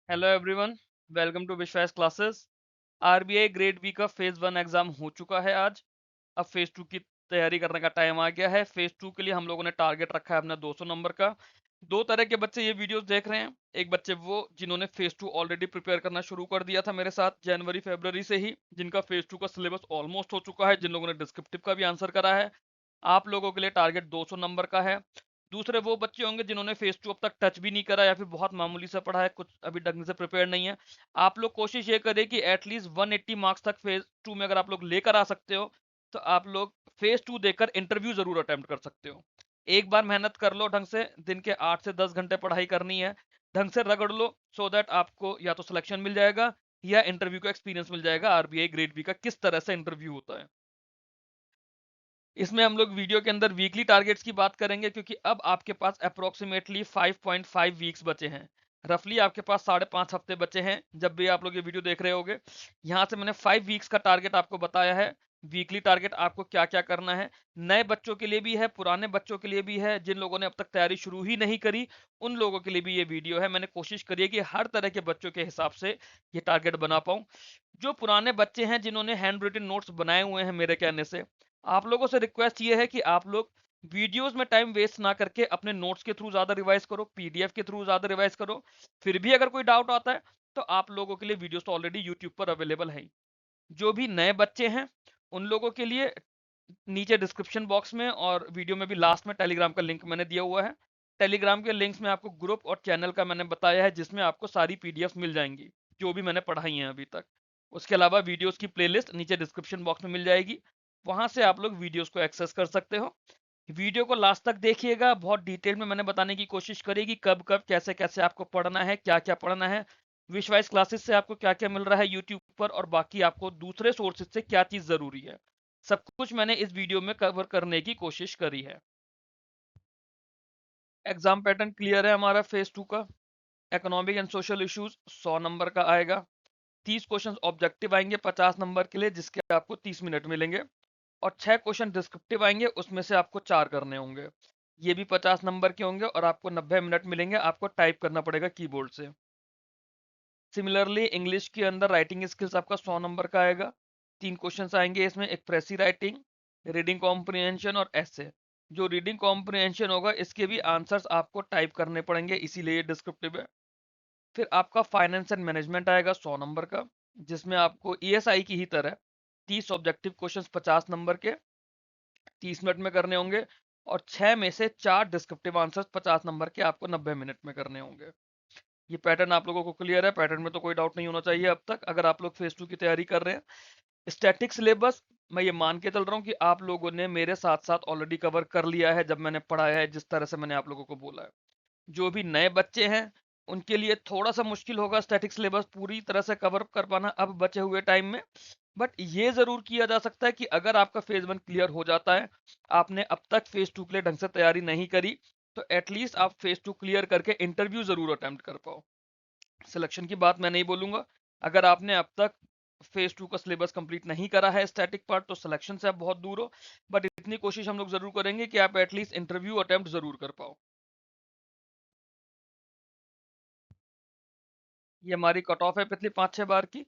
Hello everyone, welcome to विश्वास classes. RBI grade B का phase 1 exam हो चुका है आज। अब फेज 2 की तैयारी करने का टाइम आ गया है। फेज 2 के लिए हम लोगों ने टारगेट रखा है अपना 200 नंबर का। दो तरह के बच्चे ये वीडियोस देख रहे हैं। एक बच्चे वो जिन्होंने फेज 2 ऑलरेडी प्रिपेयर करना शुरू कर दिया था मेरे साथ जनवरी फरवरी से ही, जिनका फेज 2 का सिलेबस ऑलमोस्ट हो चुका है, जिन लोगों ने डिस्क्रिप्टिव का भी आंसर करा है। आप लोगों के लिए टारगेट 200 नंबर का है। दूसरे वो बच्चे होंगे जिन्होंने फेज 2 अब तक टच भी नहीं करा या फिर बहुत मामूली सा पढ़ा है, कुछ अभी ढंग से प्रिपेयर नहीं है। आप लोग कोशिश ये करें कि एटलीस्ट 180 मार्क्स तक फेज 2 में अगर आप लोग लेकर आ सकते हो तो आप लोग फेज 2 देकर इंटरव्यू जरूर अटेम्प्ट कर सकते हो। एक बार मेहनत कर लो ढंग से, दिन के 8 से 10 घंटे पढ़ाई करनी है, ढंग से रगड़ लो सो दैट आपको या तो सिलेक्शन मिल जाएगा या इंटरव्यू का एक्सपीरियंस मिल जाएगा आरबीआई ग्रेड बी का किस तरह से इंटरव्यू होता है। इसमें हम लोग वीडियो के अंदर वीकली टारगेट्स की बात करेंगे क्योंकि अब आपके पास अप्रोक्सीमेटली 5.5 वीक्स बचे हैं। रफली आपके पास 5.5 हफ्ते बचे हैं जब भी आप लोग ये वीडियो देख रहे होगे। यहाँ से मैंने 5 वीक्स का टारगेट आपको बताया है। वीकली टारगेट आपको क्या क्या करना है, नए बच्चों के लिए भी है, पुराने बच्चों के लिए भी है, जिन लोगों ने अब तक तैयारी शुरू ही नहीं करी उन लोगों के लिए भी ये वीडियो है। मैंने कोशिश करी है कि हर तरह के बच्चों के हिसाब से ये टारगेट बना पाऊं। जो पुराने बच्चे हैं जिन्होंने हैंड रिटन नोट्स बनाए हुए हैं मेरे कहने से, आप लोगों से रिक्वेस्ट ये है कि आप लोग वीडियोस में टाइम वेस्ट ना करके अपने नोट्स के थ्रू ज्यादा रिवाइज करो, पीडीएफ के थ्रू ज्यादा रिवाइज करो। फिर भी अगर कोई डाउट आता है तो आप लोगों के लिए वीडियोस तो ऑलरेडी यूट्यूब पर अवेलेबल है। जो भी नए बच्चे हैं उन लोगों के लिए नीचे डिस्क्रिप्शन बॉक्स में और वीडियो में भी लास्ट में टेलीग्राम का लिंक मैंने दिया हुआ है। टेलीग्राम के लिंक्स में आपको ग्रुप और चैनल का मैंने बताया है जिसमें आपको सारी पीडीएफ मिल जाएंगी जो भी मैंने पढ़ाई हैं अभी तक। उसके अलावा वीडियोस की प्लेलिस्ट नीचे डिस्क्रिप्शन बॉक्स में मिल जाएगी, वहां से आप लोग वीडियोस को एक्सेस कर सकते हो। वीडियो को लास्ट तक देखिएगा, बहुत डिटेल में मैंने बताने की कोशिश करेगी कब कब कैसे कैसे आपको पढ़ना है, क्या क्या पढ़ना है, विश्वास क्लासेस से आपको क्या क्या मिल रहा है यूट्यूब पर, और बाकी आपको दूसरे सोर्सेज से क्या चीज जरूरी है। सब कुछ मैंने इस वीडियो में कवर करने की कोशिश करी है। एग्जाम पैटर्न क्लियर है हमारा फेज 2 का। Economic and social issues 100 number का आएगा। 30 क्वेश्चन ऑब्जेक्टिव आएंगे 50 नंबर के लिए, जिसके आपको 30 मिनट मिलेंगे। और 6 क्वेश्चन डिस्क्रिप्टिव आएंगे, उसमें से आपको 4 करने होंगे। ये भी 50 नंबर के होंगे और आपको 90 मिनट मिलेंगे, आपको टाइप करना पड़ेगा कीबोर्ड से। सिमिलरली इंग्लिश के अंदर राइटिंग स्किल्स आपका 100 नंबर का आएगा। 3 क्वेश्चंस आएंगे इसमें, एक प्रेसी राइटिंग, रीडिंग कॉम्प्रिहेंशन और ऐसे। जो रीडिंग कॉम्प्रिहेंशन होगा इसके भी आंसर्स आपको टाइप करने पड़ेंगे, इसीलिए डिस्क्रिप्टिव है। फिर आपका फाइनेंस एंड मैनेजमेंट आएगा 100 नंबर का, जिसमें आपको ईएसआई की ही तरह 30 ऑब्जेक्टिव क्वेश्चंस 50 नंबर के 30 मिनट में करने होंगे। और 6 में से 4 डिस्क्रिप्टिव आंसर्स 50 नंबर के आपको 90 मिनट में करने होंगे। ये पैटर्न आप लोगों को क्लियर है, पैटर्न में तो कोई डाउट नहीं होना चाहिए अब तक, अगर आप लोग फेज 2 की तैयारी कर रहे हैं। स्टैटिक सिलेबस मैं ये मान के चल रहा हूँ कि आप लोगों ने मेरे साथ साथ ऑलरेडी कवर कर लिया है जब मैंने पढ़ाया है, जिस तरह से मैंने आप लोगों को बोला है। जो भी नए बच्चे हैं उनके लिए थोड़ा सा मुश्किल होगा स्टैटिक सिलेबस पूरी तरह से कवर कर पाना अब बचे हुए टाइम में। बट ये जरूर किया जा सकता है कि अगर आपका फेज 1 क्लियर हो जाता है, आपने अब तक फेज 2 के लिए ढंग से तैयारी नहीं करी, तो एटलीस्ट आप फेज 2 क्लियर करके इंटरव्यू जरूर अटेम्प्ट कर पाओ। सिलेक्शन की बात मैं नहीं बोलूंगा। अगर आपने अब तक फेज 2 का सिलेबस कंप्लीट नहीं करा है स्टैटिक पार्ट, तो सिलेक्शन से आप बहुत दूर हो। बट इतनी कोशिश हम लोग जरूर करेंगे कि आप एटलीस्ट इंटरव्यू अटेम्प्ट जरूर कर पाओ। ये हमारी कट ऑफ है पिछली 5-6 बार की।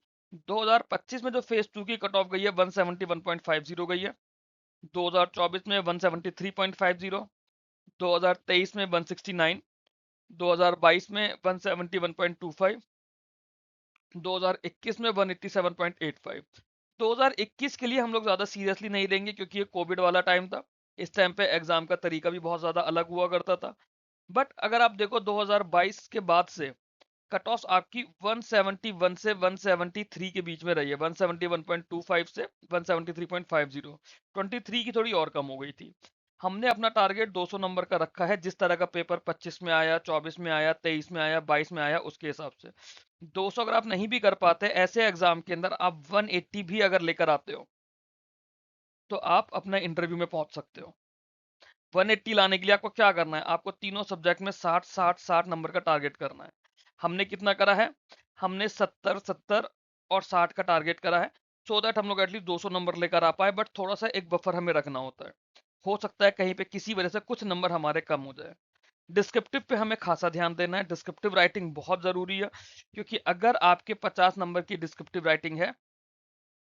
2025 में जो फेज 2 की कट ऑफ गई है 171.50 गई है। 2024 में 173.50, 2023 में 169, 2022 में 171.25, 2021 में 187.85। 2021 के लिए हम लोग ज़्यादा सीरियसली नहीं लेंगे क्योंकि ये कोविड वाला टाइम था। इस टाइम पे एग्जाम का तरीका भी बहुत ज़्यादा अलग हुआ करता था। बट अगर आप देखो 2022 के बाद से कट ऑफ आपकी 171 से 173 के बीच में रही है, 171.25 से 173.50। 23 की थोड़ी और कम हो गई थी। हमने अपना टारगेट 200 नंबर का रखा है, जिस तरह का पेपर 25 में आया, 24 में आया, 23 में आया, 22 में आया, उसके हिसाब से 200 अगर आप नहीं भी कर पाते ऐसे एग्जाम के अंदर, आप 180 भी अगर लेकर आते हो तो आप अपना इंटरव्यू में पहुंच सकते हो। 180 लाने के लिए आपको क्या करना है, आपको तीनों सब्जेक्ट में 60 नंबर का टारगेट करना है। हमने कितना करा है, हमने 70 और 60 का टारगेट करा है, सो दैट हम लोग एटलीस्ट 200 नंबर लेकर आ पाए। बट थोड़ा सा एक बफर हमें रखना होता है, हो सकता है कहीं पे किसी वजह से कुछ नंबर हमारे कम हो जाए। डिस्क्रिप्टिव पे हमें खासा ध्यान देना है। डिस्क्रिप्टिव राइटिंग बहुत जरूरी है, क्योंकि अगर आपके 50 नंबर की डिस्क्रिप्टिव राइटिंग है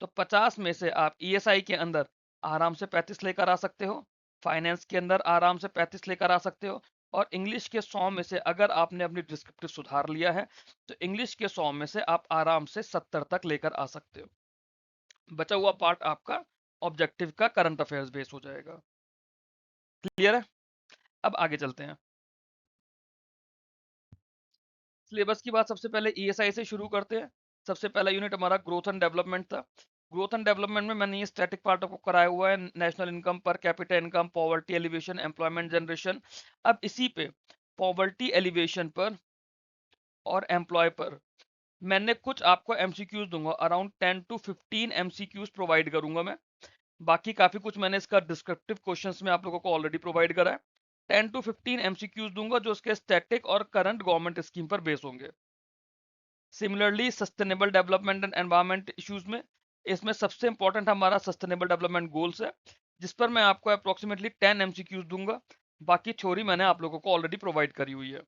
तो 50 में से आप ईएसआई के अंदर आराम से 35 लेकर आ सकते हो, फाइनेंस के अंदर आराम से 35 लेकर आ सकते हो, और इंग्लिश के 100 में से अगर आपने अपनी डिस्क्रिप्टिव सुधार लिया है तो इंग्लिश के 100 में से आप आराम से 70 तक लेकर आ सकते हो। बचा हुआ पार्ट आपका ऑब्जेक्टिव का करंट अफेयर्स बेस हो जाएगा। क्लियर है? अब आगे चलते हैं। सिलेबस की बात सबसे पहले ईएसआई से शुरू करते हैं। सबसे पहला यूनिट हमारा ग्रोथ एंड डेवलपमेंट था। ग्रोथ एंड डेवलपमेंट में मैंने ये स्टैटिक पार्ट आपको कराया हुआ है, national income, per capita income, poverty alleviation, employment generation. अब इसी पे पॉवर्टी एलिवेशन पर और एम्प्लॉय पर मैंने कुछ आपको एमसीक्यूज दूंगा, अराउंड 10 to 15 एमसीक्यूज प्रोवाइड करूंगा मैं। बाकी काफी कुछ मैंने इसका डिस्क्रिप्टिव क्वेश्चंस में आप लोगों को ऑलरेडी प्रोवाइड करा है। 10 to 15 एमसीक्यूज दूंगा जो उसके स्टैटिक और करंट गवर्नमेंट स्कीम पर बेस होंगे। Similarly sustainable development and environment issues में इसमें सबसे इंपॉर्टेंट हमारा सस्टेनेबल डेवलपमेंट गोल्स है, जिस पर मैं आपको अप्रोक्सीमेटली 10 एमसीक्यूज दूंगा। बाकी थ्योरी मैंने आप लोगों को ऑलरेडी प्रोवाइड करी हुई है।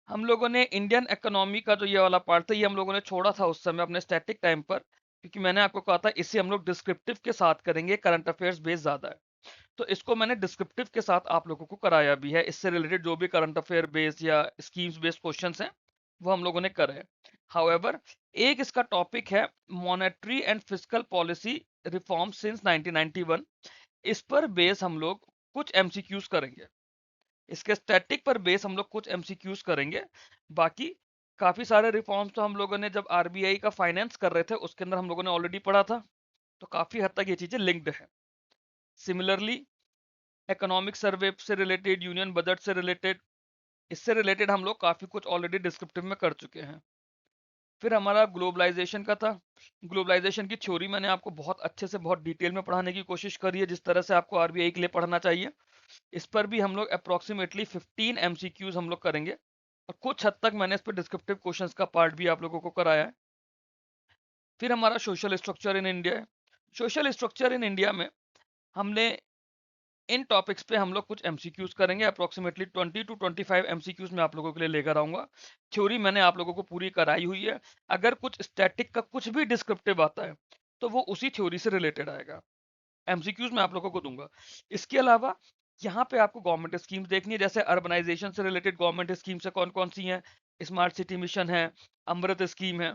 हम लोगों ने इंडियन इकोनॉमी का जो ये वाला पार्ट था ये हम लोगों ने छोड़ा था उस समय अपने स्टैटिक टाइम पर, क्योंकि मैंने आपको कहा था इसे हम लोग डिस्क्रिप्टिव के साथ करेंगे, करंट अफेयर्स बेस ज्यादा है। तो इसको मैंने डिस्क्रिप्टिव के साथ आप लोगों को कराया भी है। इससे रिलेटेड जो भी करंट अफेयर बेस या स्कीम्स बेस्ड क्वेश्चंस हैं वो हम लोगों ने करे हैं। हाउएवर एक इसका टॉपिक है monetary and fiscal policy reform since 1991। इस पर बेस हम लोग कुछ एमसीक्यूज करेंगे। इसके स्टैटिक पर बेस हम लोग कुछ एमसीक्यूज करेंगे। बाकी काफी सारे रिफॉर्म्स तो हम लोगों ने जब आरबीआई का फाइनेंस कर रहे थे उसके अंदर हम लोगों ने ऑलरेडी पढ़ा था, तो काफी हद तक ये चीजें लिंक्ड है। सिमिलरली इकोनॉमिक सर्वे से रिलेटेड, यूनियन बजट से रिलेटेड, इससे रिलेटेड हम लोग काफी कुछ ऑलरेडी डिस्क्रिप्टिव में कर चुके हैं। फिर हमारा ग्लोबलाइजेशन का था। ग्लोबलाइजेशन की थ्योरी मैंने आपको बहुत अच्छे से बहुत डिटेल में पढ़ाने की कोशिश करी है, जिस तरह से आपको आरबीआई के लिए पढ़ना चाहिए। इस पर भी हम लोग अप्रोक्सीमेटली 15 एमसीक्यूज हम लोग करेंगे, और कुछ हद तक मैंने इस पर डिस्क्रिप्टिव क्वेश्चंस का पार्ट भी आप लोगों को कराया है। फिर हमारा सोशल स्ट्रक्चर इन इंडिया है। सोशल स्ट्रक्चर इन इंडिया में हमने इन टॉपिक्स पे हम लोग कुछ एमसीक्यूज करेंगे, अप्रोक्सीमेटली 20 to 25 एमसीक्यूज मैं आप लोगों के लिए लेकर आऊंगा। थ्योरी मैंने आप लोगों को पूरी कराई हुई है। अगर कुछ स्टैटिक का कुछ भी डिस्क्रिप्टिव आता है तो वो उसी थ्योरी से रिलेटेड आएगा। एमसीक्यूज मैं आप लोगों को दूंगा। इसके अलावा यहाँ पे आपको गवर्नमेंट स्कीम्स देखनी है, जैसे अर्बनाइजेशन से रिलेटेड गवर्नमेंट स्कीम्स कौन कौन सी हैं। स्मार्ट सिटी मिशन है, अमृत स्कीम है।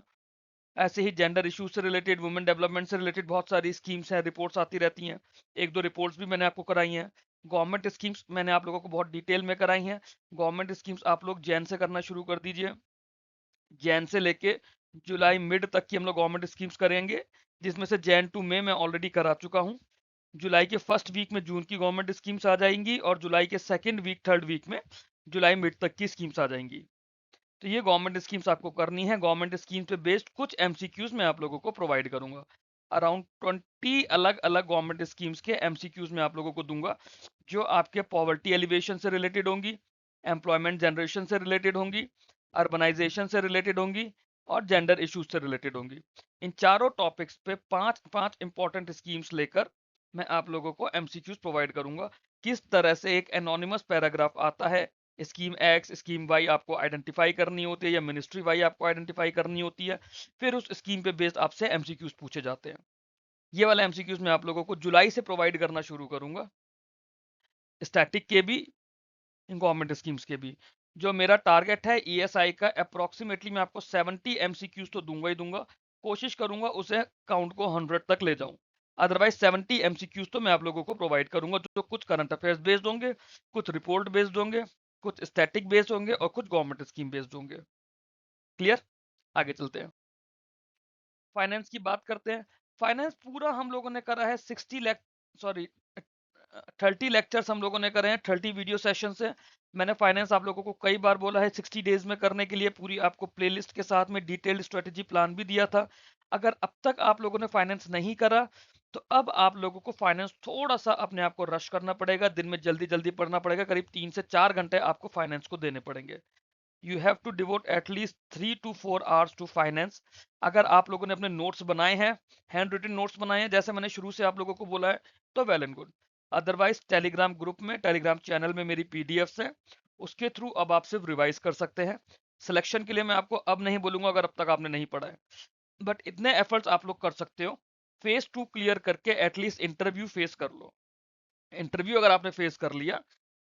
ऐसे ही जेंडर इश्यूज से रिलेटेड, वुमेन डेवलपमेंट से रिलेटेड बहुत सारी स्कीम्स हैं, रिपोर्ट्स आती रहती हैं। एक दो रिपोर्ट्स भी मैंने आपको कराई हैं। गवर्नमेंट स्कीम्स मैंने आप लोगों को बहुत डिटेल में कराई हैं। गवर्नमेंट स्कीम्स आप लोग जैन से करना शुरू कर दीजिए। जैन से लेके जुलाई मिड तक की हम लोग गवर्नमेंट स्कीम्स करेंगे, जिसमें से जैन टू मई मैं ऑलरेडी करा चुका हूँ। जुलाई के फर्स्ट वीक में जून की गवर्नमेंट स्कीम्स आ जाएंगी, और जुलाई के सेकेंड वीक थर्ड वीक में जुलाई मिड तक की स्कीम्स आ जाएंगी। तो ये गवर्नमेंट स्कीम्स आपको करनी है। गवर्नमेंट स्कीम्स पे बेस्ड कुछ एमसीक्यूज मैं आप लोगों को प्रोवाइड करूंगा। अराउंड 20 अलग अलग गवर्नमेंट स्कीम्स के एमसीक्यूज मैं आप लोगों को दूंगा, जो आपके पॉवर्टी एलिवेशन से रिलेटेड होंगी, एम्प्लॉयमेंट जनरेशन से रिलेटेड होंगी, अर्बनाइजेशन से रिलेटेड होंगी, और जेंडर इश्यूज से रिलेटेड होंगी। इन चारों टॉपिक्स पे पांच पांच इंपॉर्टेंट स्कीम्स लेकर मैं आप लोगों को एमसीक्यूज प्रोवाइड करूंगा। किस तरह से एक एनोनिमस पैराग्राफ आता है, स्कीम एक्स स्कीम वाई आपको आइडेंटिफाई करनी होती है, या मिनिस्ट्री वाई आपको आइडेंटिफाई करनी होती है। फिर उस स्कीम पे बेस्ड आपसे एमसीक्यूज पूछे जाते हैं। ये वाला एमसीक्यूज मैं आप लोगों को जुलाई से प्रोवाइड करना शुरू करूंगा, स्टैटिक के भी, गवर्नमेंट स्कीम्स के भी। जो मेरा टारगेट है ईएसआई का, अप्रोक्सीमेटली मैं आपको 70 एमसीक्यूज तो दूंगा ही दूंगा। कोशिश करूंगा उसे काउंट को 100 तक ले जाऊं। अदरवाइज 70 एमसीक्यूज तो मैं आप लोगों को प्रोवाइड करूंगा, जो कुछ करंट अफेयर्स बेस्ड होंगे, कुछ रिपोर्ट बेस्ड होंगे, कुछ स्टैटिक बेस्ड होंगे, और कुछ गवर्नमेंट स्कीम बेस्ड होंगे। क्लियर? आगे चलते हैं। फाइनेंस की बात करते हैं। फाइनेंस पूरा हम लोगों ने करा है 60 लैख, सॉरी 30 लेक्चर्स हम लोगों ने करे हैं, 30 वीडियो सेशन से। मैंने फाइनेंस आप लोगों को कई बार बोला है 60 डेज में करने के लिए, पूरी आपको प्लेलिस्ट के साथ में डिटेल्ड स्ट्रेटेजी प्लान भी दिया था। अगर अब तक आप लोगों ने फाइनेंस नहीं करा तो अब आप लोगों को फाइनेंस थोड़ा सा अपने आप को रश करना पड़ेगा, दिन में जल्दी जल्दी पढ़ना पड़ेगा। करीब 3 से 4 घंटे आपको फाइनेंस को देने पड़ेंगे। You have to devote at least 3 to 4 hours to finance. अगर आप लोगों ने अपने नोट्स बनाए हैं, हैंड रिटन नोट्स बनाए हैं, जैसे मैंने शुरू से आप लोगों को बोला है, तो well and good. Otherwise Telegram group में, टेलीग्राम चैनल में मेरी पीडीएफ्स है, उसके थ्रू अब आप सिर्फ रिवाइज कर सकते हैं। सिलेक्शन के लिए मैं आपको अब नहीं बोलूंगा अगर अब तक आपने नहीं पढ़ा है, बट इतने एफर्ट्स आप लोग कर सकते हो। फेज 2 क्लियर करके एटलीस्ट इंटरव्यू फेस कर लो। इंटरव्यू अगर आपने फेस कर लिया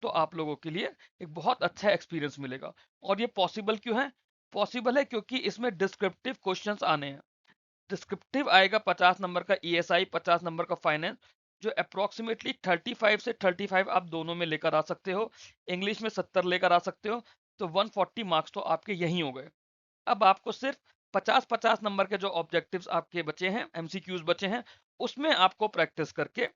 तो आप लोगों के लिए एक बहुत अच्छा एक्सपीरियंस मिलेगा। और ये पॉसिबल क्यों है? पॉसिबल है क्योंकि इसमें डिस्क्रिप्टिव क्वेश्चंस आने हैं। डिस्क्रिप्टिव आएगा 50 नंबर का ईएसआई, 50 नंबर का फाइनेंस, जो अप्रोक्सीमेटली 35 से 35 आप दोनों में लेकर आ सकते हो। इंग्लिश में 70 लेकर आ सकते हो, तो 140 मार्क्स तो आपके यहीं हो गए। अब आपको सिर्फ 50-50 नंबर के जो ऑब्जेक्टिव्स आपके बचे हैं, एमसीक्यूज बचे हैं, उसमें आपको प्रैक्टिस करके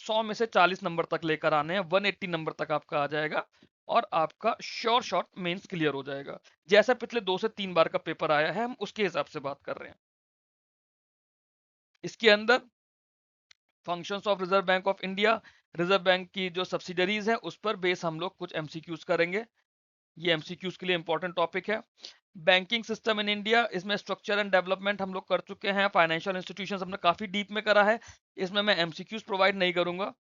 100 में से 40 नंबर तक लेकर आने हैं। 180 नंबर तक आपका आ जाएगा और आपका श्योर शॉट मेंस क्लियर हो जाएगा। जैसा पिछले 2 से 3 बार का पेपर आया है, हम उसके हिसाब से बात कर रहे हैं। इसके अंदर functions of reserve bank of India, reserve bank की जो सब्सिडरीज है उस पर बेस हम लोग कुछ एमसीक्यूज करेंगे। ये एमसीक्यूज के लिए इंपॉर्टेंट टॉपिक है। बैंकिंग सिस्टम इन इंडिया, इसमें स्ट्रक्चर एंड डेवलपमेंट हम लोग कर चुके हैं। फाइनेंशियल इंस्टीट्यूशंस हमने काफी डीप में करा है, इसमें मैं एमसीक्यूज प्रोवाइड नहीं करूंगा।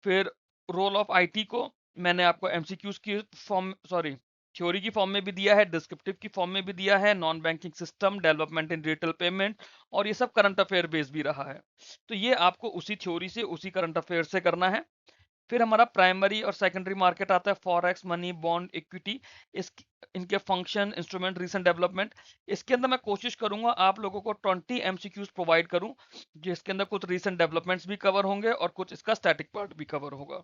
फिर रोल ऑफ आईटी को मैंने आपको एमसीक्यूज की फॉर्म, सॉरी, थ्योरी की फॉर्म में भी दिया है, डिस्क्रिप्टिव की फॉर्म में भी दिया है। Non banking system, development in digital payment, और ये सब करंट अफेयर बेस भी रहा है। तो ये आपको उसी थ्योरी से, उसी करंट अफेयर से करना है। फिर हमारा प्राइमरी और सेकेंडरी मार्केट आता है, फॉरेक्स, मनी, बॉन्ड, इक्विटी, इस इनके फंक्शन, इंस्ट्रूमेंट, रीसेंट डेवलपमेंट। इसके अंदर मैं कोशिश करूंगा आप लोगों को 20 एमसीक्यूज प्रोवाइड करूं, जिसके अंदर कुछ रीसेंट डेवलपमेंट्स भी कवर होंगे और कुछ इसका स्टैटिक पार्ट भी कवर होगा।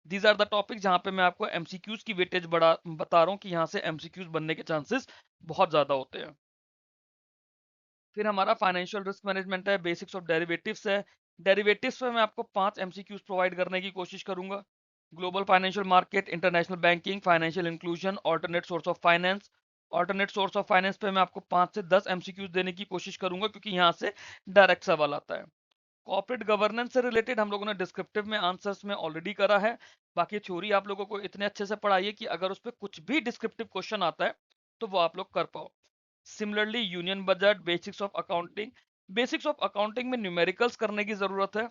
दीज आर द टॉपिक जहां पे मैं आपको एमसीक्यूज की वेटेज बता रहा हूं कि यहां से एमसीक्यूज बनने के चांसेस बहुत ज्यादा होते हैं। फिर हमारा फाइनेंशियल रिस्क मैनेजमेंट है, बेसिक्स ऑफ डेरिवेटिव्स है। डेरिवेटिव्स में मैं आपको 5 एमसीक्यूज प्रोवाइड करने की कोशिश करूंगा। Global financial market, international banking, financial inclusion, alternate source of finance. Alternate source of finance पे मैं आपको 5 से 10 एमसीक्यूज देने की कोशिश करूंगा, क्योंकि यहाँ से डायरेक्ट सवाल आता है। कॉर्पोरेट गवर्नेंस से रिलेटेड हम लोगों ने डिस्क्रिप्टिव में आंसर्स में ऑलरेडी करा है। बाकी थ्योरी आप लोगों को इतने अच्छे से पढ़ाइए कि अगर उस पर कुछ भी डिस्क्रिप्टिव क्वेश्चन आता है तो वो आप लोग कर पाओ। Similarly union budget, basics of accounting. Basics of accounting में न्यूमेरिकल्स करने की जरूरत है।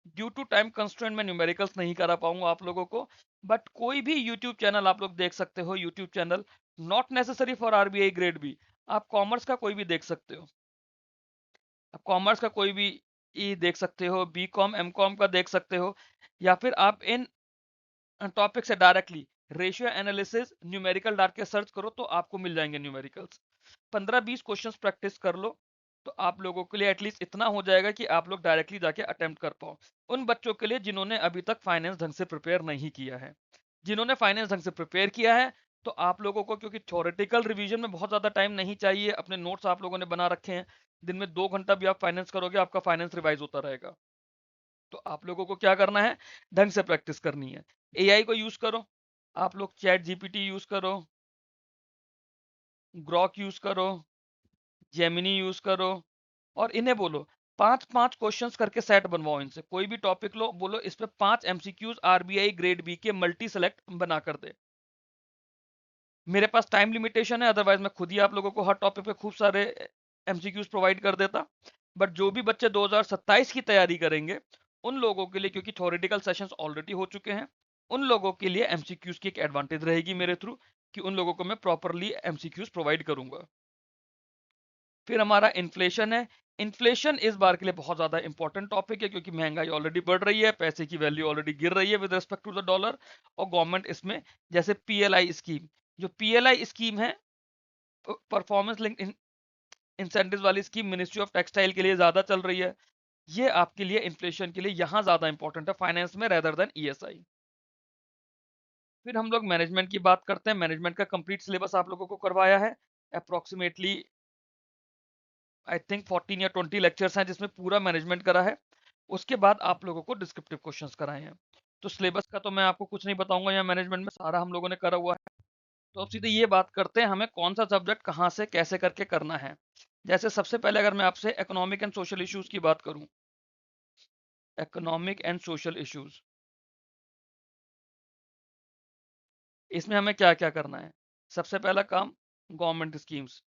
ड्यू टू टाइम कंस्ट्रेंट मैं न्यूमेरिकल्स नहीं करा पाऊंगा आप लोगों को, बट कोई भी यूट्यूब चैनल आप लोग देख सकते हो। YouTube channel not necessary for RBI grade B, आप कॉमर्स का कोई भी देख सकते हो। आप कॉमर्स का कोई भी ई देख सकते हो, बी कॉम, एम कॉम का देख सकते हो, या फिर आप इन टॉपिक से डायरेक्टली रेशियो एनालिसिस, न्यूमेरिकल डाल के सर्च करो तो आपको मिल जाएंगे न्यूमेरिकल्स। 15-20 क्वेश्चंस प्रैक्टिस कर लो तो आप लोगों के लिए एटलीस्ट इतना हो जाएगा कि आप लोग डायरेक्टली जाके अटेम्प्ट कर पाओ। उन बच्चों के लिए जिन्होंने अभी तक फाइनेंस ढंग से प्रिपेयर नहीं किया है। जिन्होंने फाइनेंस ढंग से प्रिपेयर किया है तो आप लोगों को, क्योंकि थ्योरेटिकल रिवीजन में बहुत ज्यादा टाइम नहीं चाहिए, अपने नोट्स आप लोगों ने बना रखे हैं, दिन में 2 घंटा भी आप फाइनेंस करोगे आपका फाइनेंस रिवाइज होता रहेगा। तो आप लोगों को क्या करना है, ढंग से प्रैक्टिस करनी है। एआई को यूज करो, आप लोग चैट जीपीटी यूज करो, ग्रॉक यूज करो, जेमिनी यूज करो, और इन्हें बोलो 5-5 क्वेश्चंस करके सेट बनवाओ। इनसे कोई भी टॉपिक लो, बोलो इस पे 5 एमसीक्यूज आरबीआई ग्रेड बी के मल्टी सेलेक्ट बना कर दे। मेरे पास टाइम लिमिटेशन है, अदरवाइज मैं खुद ही आप लोगों को हर टॉपिक पे खूब सारे एमसीक्यूज प्रोवाइड कर देता। बट जो भी बच्चे 2027 की तैयारी करेंगे उन लोगों के लिए, क्योंकि थ्योरेटिकल सेशंस ऑलरेडी हो चुके हैं, उन लोगों के लिए एमसीक्यूज की एक एडवांटेज रहेगी मेरे थ्रू, कि उन लोगों को मैं प्रॉपरली एमसीक्यूज प्रोवाइड करूंगा। फिर हमारा इन्फ्लेशन है। इन्फ्लेशन इस बार के लिए बहुत ज्यादा इंपॉर्टेंट टॉपिक है, क्योंकि महंगाई ऑलरेडी बढ़ रही है, पैसे की वैल्यू ऑलरेडी गिर रही है with respect to the dollar. और गवर्नमेंट इसमें, जैसे पीएलआई स्कीम, जो पीएलआई स्कीम है, परफॉर्मेंस लिंक इंसेंटिव वाली स्कीम, मिनिस्ट्री ऑफ टेक्सटाइल के लिए ज्यादा चल रही है। ये आपके लिए इन्फ्लेशन के लिए यहाँ ज्यादा इंपॉर्टेंट है फाइनेंस में, रेदर देन ईएसआई। फिर हम लोग मैनेजमेंट की बात करते हैं। मैनेजमेंट का कंप्लीट सिलेबस आप लोगों को करवाया है। अप्रोक्सीमेटली आई थिंक 14 या 20 लेक्चर्स हैं जिसमें पूरा मैनेजमेंट करा है। उसके बाद आप लोगों को डिस्क्रिप्टिव क्वेश्चंस कराए हैं। तो सिलेबस का तो मैं आपको कुछ नहीं बताऊंगा, यहाँ मैनेजमेंट में सारा हम लोगों ने करा हुआ है। तो अब सीधे ये बात करते हैं हमें कौन सा सब्जेक्ट कहाँ से कैसे करके करना है। जैसे सबसे पहले अगर मैं आपसे इकोनॉमिक एंड सोशल इश्यूज की बात करूं, इकोनॉमिक एंड सोशल इश्यूज, इसमें हमें क्या क्या करना है। सबसे पहला काम, गवर्नमेंट स्कीम्स।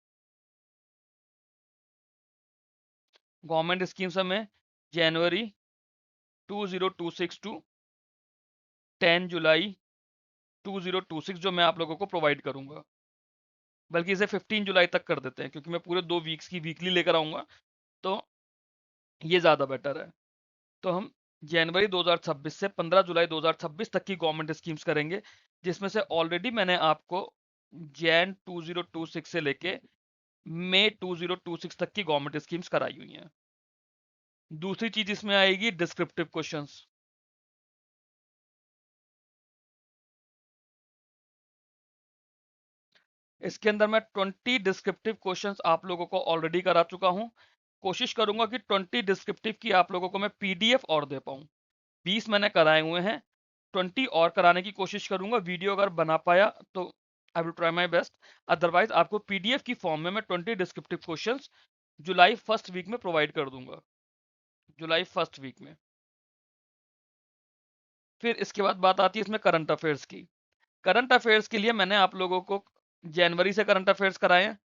गवर्नमेंट स्कीम्स हमें जनवरी, 2026 टू 10 जुलाई 2026 जो मैं आप लोगों को प्रोवाइड करूंगा। बल्कि इसे 15 जुलाई तक कर देते हैं क्योंकि मैं पूरे 2 वीक्स की वीकली लेकर आऊंगा, तो ये ज़्यादा बेटर है। तो हम जनवरी 2026 से 15 जुलाई 2026 तक की गवर्नमेंट स्कीम्स करेंगे, जिसमें से ऑलरेडी मैंने आपको जैन 2026 से लेके मई 2026 तक की गवर्नमेंट स्कीम्स कराई हुई हैं। दूसरी चीज इसमें आएगी डिस्क्रिप्टिव क्वेश्चंस। इसके अंदर मैं 20 डिस्क्रिप्टिव क्वेश्चंस आप लोगों को ऑलरेडी करा चुका हूं। कोशिश करूंगा कि 20 डिस्क्रिप्टिव की आप लोगों को मैं पीडीएफ और दे पाऊं। 20 मैंने कराए हुए हैं, 20 और कराने की कोशिश करूंगा। वीडियो अगर बना पाया तो I will try my best, otherwise आपको पीडीएफ की फॉर्म में मैं 20 डिस्क्रिप्टिव क्वेश्चंस जुलाई फर्स्ट वीक में प्रोवाइड कर दूंगा, जुलाई फर्स्ट वीक में। फिर इसके बाद बात आती है इसमें करंट अफेयर्स की। करंट अफेयर्स के लिए मैंने आप लोगों को जनवरी से करंट अफेयर्स कराए हैं।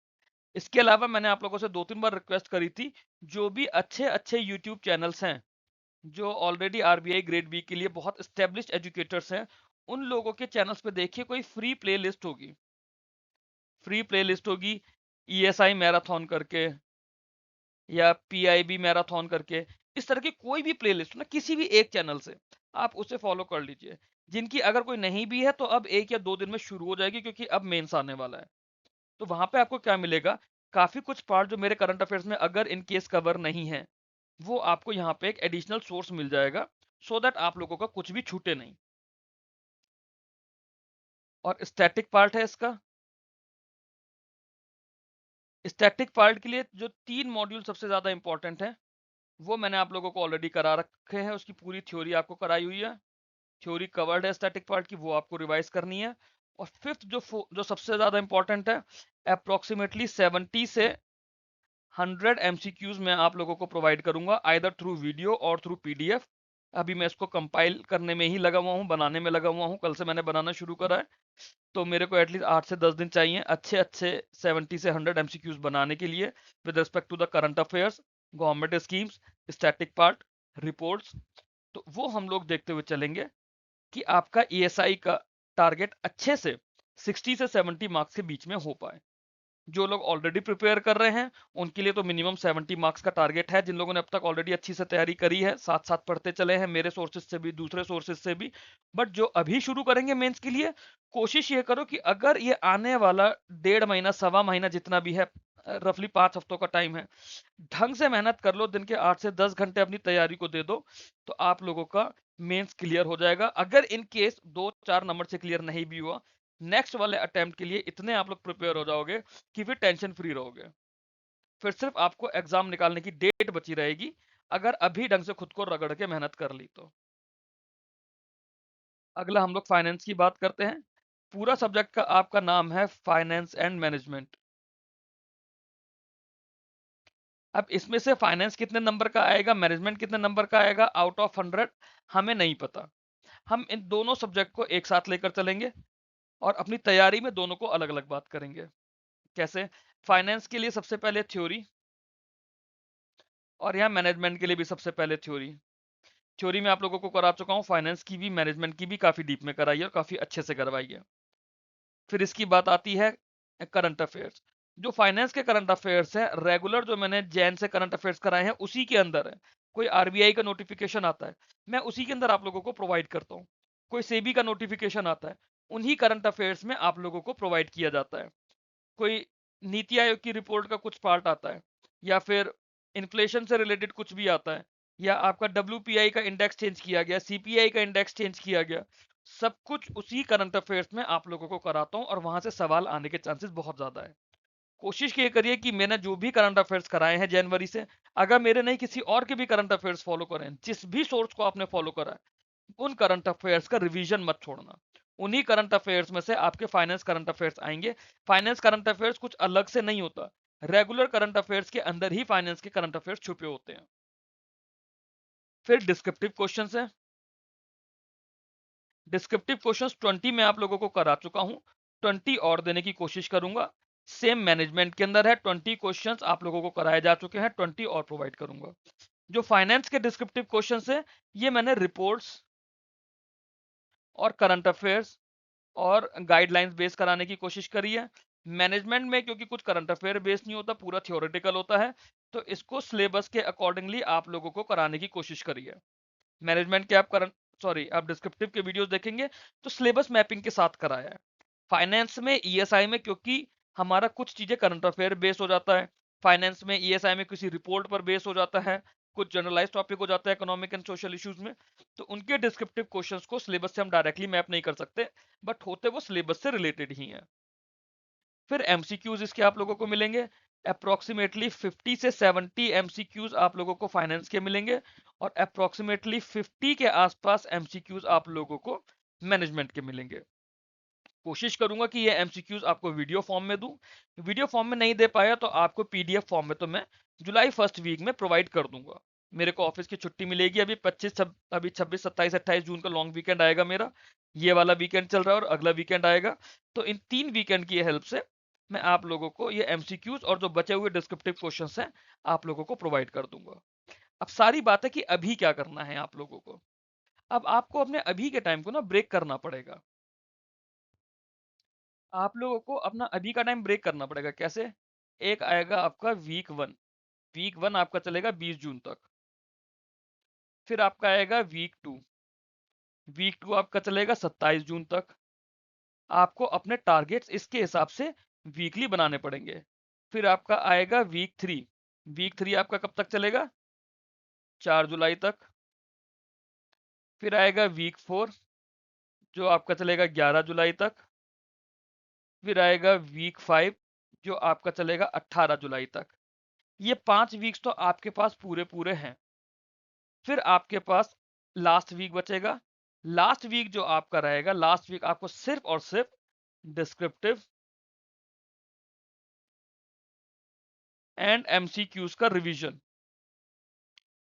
इसके अलावा मैंने आप लोगों से 2-3 बार रिक्वेस्ट करी थी, जो भी अच्छे अच्छे यूट्यूब चैनल्स हैं, जो ऑलरेडी आरबीआई ग्रेड बी के लिए बहुत स्टेब्लिश्ड एजुकेटर्स हैं, उन लोगों के चैनल्स पे देखिए कोई फ्री प्ले लिस्ट होगी, फ्री प्ले लिस्ट होगी ईएसआई मैराथन करके या पीआईबी मैराथन करके। इस तरह की कोई भी प्ले लिस्ट ना किसी भी एक चैनल से आप उसे फॉलो कर लीजिए। जिनकी अगर कोई नहीं भी है तो अब 1 या 2 दिन में शुरू हो जाएगी, क्योंकि अब मेंस आने वाला है। तो वहां पे आपको क्या मिलेगा, काफी कुछ पार्ट जो मेरे करंट अफेयर्स में अगर इन केस कवर नहीं है, वो आपको यहाँ पे एक एडिशनल सोर्स मिल जाएगा, सो दैट आप लोगों का कुछ भी छूटे नहीं। और स्टैटिक पार्ट है इसका। स्टैटिक पार्ट के लिए जो 3 मॉड्यूल सबसे ज्यादा इंपॉर्टेंट है, वो मैंने आप लोगों को ऑलरेडी करा रखे हैं। उसकी पूरी थ्योरी आपको कराई हुई है, थ्योरी कवर्ड है स्टैटिक पार्ट की, वो आपको रिवाइज करनी है। और फिफ्थ जो सबसे ज्यादा इंपॉर्टेंट है, अप्रोक्सीमेटली 70 से 100 एमसीक्यूज मैं आप लोगों को प्रोवाइड करूंगा, आइदर थ्रू वीडियो और थ्रू पीडीएफ। अभी मैं इसको कंपाइल करने में ही लगा हुआ हूँ, बनाने में लगा हुआ हूँ, कल से मैंने बनाना शुरू करा है। तो मेरे को एटलीस्ट 8 से 10 दिन चाहिए अच्छे अच्छे 70 से 100 एमसीक्यूज बनाने के लिए, with respect to the current affairs, government schemes, static part, reports. तो वो हम लोग देखते हुए चलेंगे कि आपका ईएसआई का टारगेट अच्छे से 60 से 70 मार्क्स के बीच में हो पाए। जो लोग ऑलरेडी प्रिपेयर कर रहे हैं उनके लिए तो मिनिमम 70 मार्क्स का टारगेट है। जिन लोगों ने अब तक ऑलरेडी अच्छी से तैयारी करी है, साथ साथ पढ़ते चले हैं मेरे सोर्सेज से भी, दूसरे सोर्सेज से भी, बट जो अभी शुरू करेंगे मेंस के लिए, कोशिश ये करो कि अगर ये आने वाला 1.5 महीना 1.25 महीना जितना भी है, रफली 5 हफ्तों का टाइम है, ढंग से मेहनत कर लो, दिन के 8 से 10 घंटे अपनी तैयारी को दे दो, तो आप लोगों का मेंस क्लियर हो जाएगा। अगर इन केस 2-4 नंबर से क्लियर नहीं भी हुआ, नेक्स्ट वाले अटेम्प्ट के लिए इतने आप लोग प्रिपेयर हो जाओगे कि फिर टेंशन फ्री रहोगे। फिर सिर्फ आपको एग्जाम निकालने की डेट बची रहेगी, अगर अभी ढंग से खुद को रगड़ के मेहनत कर ली तो। अगला हम लोग फाइनेंस की बात करते हैं। पूरा सब्जेक्ट का आपका नाम है फाइनेंस एंड मैनेजमेंट। अब इसमें से फाइनेंस कितने नंबर का आएगा, मैनेजमेंट कितने नंबर का आएगा, आउट ऑफ 100 हमें नहीं पता। हम इन दोनों सब्जेक्ट को एक साथ लेकर चलेंगे और अपनी तैयारी में दोनों को अलग अलग बात करेंगे। कैसे? फाइनेंस के लिए सबसे पहले थ्योरी, और यहाँ मैनेजमेंट के लिए भी सबसे पहले थ्योरी। थ्योरी में आप लोगों को करा चुका हूँ, फाइनेंस की भी मैनेजमेंट की भी काफी डीप में कराई है और काफी अच्छे से करवाई है। फिर इसकी बात आती है करंट अफेयर्स। जो फाइनेंस के करंट अफेयर्स है, रेगुलर जो मैंने जैन से करंट अफेयर्स कराए हैं उसी के अंदर है। कोई आरबीआई का नोटिफिकेशन आता है, मैं उसी के अंदर आप लोगों को प्रोवाइड करता हूँ। कोई सेबी का नोटिफिकेशन आता है, उन्हीं करंट अफेयर्स में आप लोगों को प्रोवाइड किया जाता है। कोई नीति आयोग की रिपोर्ट का कुछ पार्ट आता है, या फिर इन्फ्लेशन से रिलेटेड कुछ भी आता है, या आपका डब्ल्यूपीआई का इंडेक्स चेंज किया गया, सीपीआई का इंडेक्स चेंज किया गया, सब कुछ उसी करंट अफेयर्स में आप लोगों को कराता हूं, और वहां से सवाल आने के चांसेस बहुत ज्यादा है। कोशिश ये करिए कि मैंने जो भी करंट अफेयर्स कराए हैं जनवरी से, अगर मेरे नहीं किसी और के भी करंट अफेयर्स फॉलो करें, जिस भी सोर्स को आपने फॉलो करा है, उन करंट अफेयर्स का रिवीजन मत छोड़ना। उन्हीं करंट अफेयर्स में से आपके फाइनेंस करंट अफेयर्स आएंगे। फाइनेंस करंट अफेयर्स कुछ अलग से नहीं होता, रेगुलर करंट अफेयर्स के अंदर ही फाइनेंस के करंट अफेयर्स छुपे होते हैं। फिर डिस्क्रिप्टिव क्वेश्चंस हैं। डिस्क्रिप्टिव क्वेश्चंस 20 में आप लोगों को करा चुका हूं, 20 और देने की कोशिश करूंगा। सेम मैनेजमेंट के अंदर है, 20 क्वेश्चंस आप लोगों को कराए जा चुके हैं, 20 और प्रोवाइड करूंगा। जो फाइनेंस के डिस्क्रिप्टिव क्वेश्चंस है ये मैंने रिपोर्ट्स और करंट अफेयर्स और गाइडलाइंस बेस कराने की कोशिश करी है। मैनेजमेंट में क्योंकि कुछ करंट अफेयर बेस नहीं होता, पूरा थियोरेटिकल होता है, तो इसको सिलेबस के अकॉर्डिंगली आप लोगों को कराने की कोशिश करी है। मैनेजमेंट के आप करंट सॉरी आप डिस्क्रिप्टिव के वीडियोस देखेंगे तो सिलेबस मैपिंग के साथ कराया है। फाइनेंस में ईएसआई में क्योंकि हमारा कुछ चीजें करंट अफेयर बेस हो जाता है, फाइनेंस में ईएसआई में किसी रिपोर्ट पर बेस हो जाता है, कुछ जनरलाइज टॉपिक हो जाता है इकोनॉमिक एंड सोशल इश्यूज में, तो उनके डिस्क्रिप्टिव क्वेश्चंस को सिलेबस से हम डायरेक्टली मैप नहीं कर सकते, बट होते वो सिलेबस से रिलेटेड ही हैं। फिर एमसीक्यूज इसके आप लोगों को मिलेंगे, अप्रोक्सीमेटली 50 से 70 एमसीक्यूज आप लोगों को फाइनेंस के मिलेंगे और अप्रोक्सीमेटली 50 के आसपास एमसीक्यूज आप लोगों को मैनेजमेंट के मिलेंगे। कोशिश करूंगा कि ये एमसीक्यूज आपको वीडियो फॉर्म में दूं, वीडियो फॉर्म में नहीं दे पाया तो आपको पीडीएफ फॉर्म में तो मैं जुलाई फर्स्ट वीक में प्रोवाइड कर दूंगा। मेरे को ऑफिस की छुट्टी मिलेगी अभी 25 अभी 26 27 28 जून का लॉन्ग वीकेंड आएगा मेरा, ये वाला वीकेंड चल रहा है और अगला वीकेंड आएगा, तो इन 3 वीकेंड की हेल्प से मैं आप लोगों को ये एमसीक्यूज और जो बचे हुए डिस्क्रिप्टिव क्वेश्चंस हैं आप लोगों को प्रोवाइड कर दूंगा। अब सारी बात है कि अभी क्या करना है आप लोगों को। अब आपको अपने अभी के टाइम को ना ब्रेक करना पड़ेगा, आप लोगों को अपना अभी का टाइम ब्रेक करना पड़ेगा। कैसे? एक आएगा आपका वीक वन आपका चलेगा 20 जून तक, फिर आपका आएगा वीक टू आपका चलेगा 27 जून तक। आपको अपने टारगेट्स इसके हिसाब से वीकली बनाने पड़ेंगे। फिर आपका आएगा वीक थ्री आपका कब तक चलेगा? 4 जुलाई तक। फिर आएगा वीक 4 जो आपका चलेगा 11 जुलाई तक। फिर आएगा वीक 5 जो आपका चलेगा 18 जुलाई तक। ये 5 वीक्स तो आपके पास पूरे पूरे हैं। फिर आपके पास लास्ट वीक बचेगा, लास्ट वीक जो आपका रहेगा, लास्ट वीक आपको सिर्फ और सिर्फ डिस्क्रिप्टिव एंड एमसीक्यूज का रिवीजन।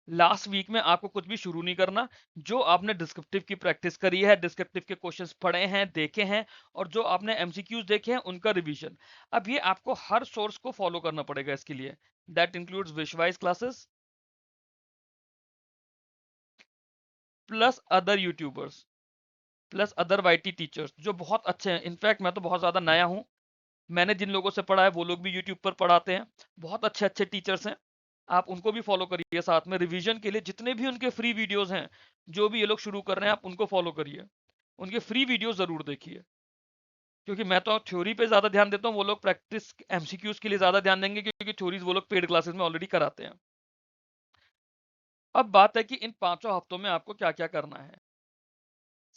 लास्ट वीक में आपको कुछ भी शुरू नहीं करना, जो आपने डिस्क्रिप्टिव की प्रैक्टिस करी है, डिस्क्रिप्टिव के क्वेश्चंस पढ़े हैं, देखे हैं, और जो आपने एमसीक्यूज देखे हैं उनका रिवीजन। अब ये आपको हर सोर्स को फॉलो करना पड़ेगा इसके लिए, दैट इंक्लूड्स विशवाइज classes plus other YouTubers plus other YT teachers जो बहुत अच्छे हैं। इनफैक्ट मैं तो बहुत ज्यादा नया हूं, मैंने जिन लोगों से पढ़ा है वो लोग भी यूट्यूब पर पढ़ाते हैं, बहुत अच्छे अच्छे टीचर्स हैं, आप उनको भी फॉलो करिए। साथ में रिवीजन के लिए जितने भी उनके फ्री वीडियोस हैं, जो भी ये लोग शुरू कर रहे हैं आप उनको फॉलो करिए, उनके फ्री वीडियो जरूर देखिए। क्योंकि मैं तो थ्योरी पे ज्यादा ध्यान देता हूँ, वो लोग प्रैक्टिस एमसीक्यूज के लिए ज्यादा ध्यान देंगे, क्योंकि थ्योरीज वो लोग पेड क्लासेस में ऑलरेडी कराते हैं। अब बात है कि इन 5 हफ्तों में आपको क्या क्या करना है।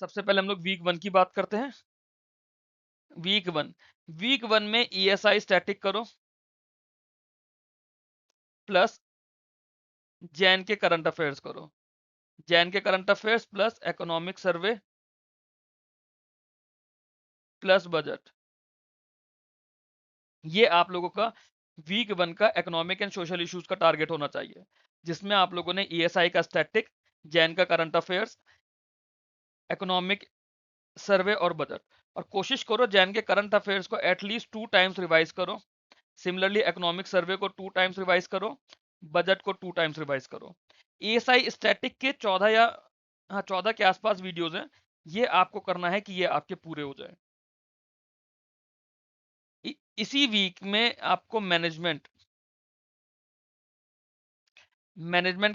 सबसे पहले हम लोग वीक 1 की बात करते हैं। वीक वन में ईएसआई स्टैटिक करो प्लस जैन के करंट अफेयर्स करो, जैन के current affairs plus economic survey plus budget. ये आप लोगों का वीक 1 का इकोनॉमिक एंड सोशल इश्यूज का टारगेट होना चाहिए, जिसमें आप लोगों ने ईएसआई का स्टैटिक, जैन का करंट अफेयर्स, इकोनॉमिक सर्वे और बजट। और कोशिश करो जैन के करंट अफेयर्स को एटलीस्ट 2 टाइम्स रिवाइज करो, सिमिलरली इकोनॉमिक सर्वे को 2 टाइम्स रिवाइज करो, बजट को 2 टाइम्स रिवाइज करो। ईएसआई स्टैटिक के 14 के आसपास वीडियोस हैं, ये आपको करना है कि ये आपके पूरे हो जाए। इसी वीक में आपको मैनेजमेंट